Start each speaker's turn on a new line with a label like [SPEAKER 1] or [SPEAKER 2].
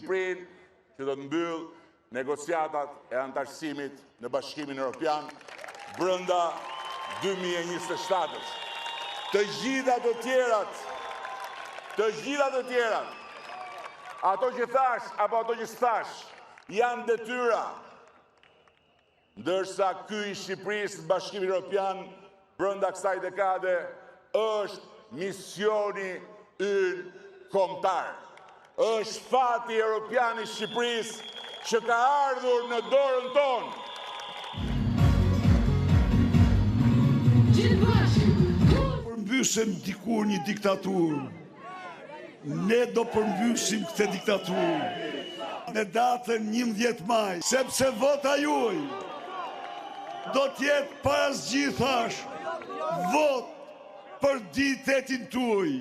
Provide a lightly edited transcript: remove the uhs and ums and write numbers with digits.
[SPEAKER 1] Shqipërinë që do të mbyll negociatat e antarësimit në Bashkimin Evropian brenda 2027-ës. Të gjitha të tjerat, ato që thash apo ato që s'thash, janë detyra, ndërsa ky i Shqipërisë në Bashkimin Evropian brenda kësaj dekade është misioni ynë kombëtar. Është fati evropian i Shqipërisë që ka ardhur në dorën tonë.
[SPEAKER 2] Përmbysim dikur një diktaturë, ne do përmbysim këtë diktaturë në datën 11 maj, sepse vota juaj do t'jetë pas gjithash vot për ditetin tuaj.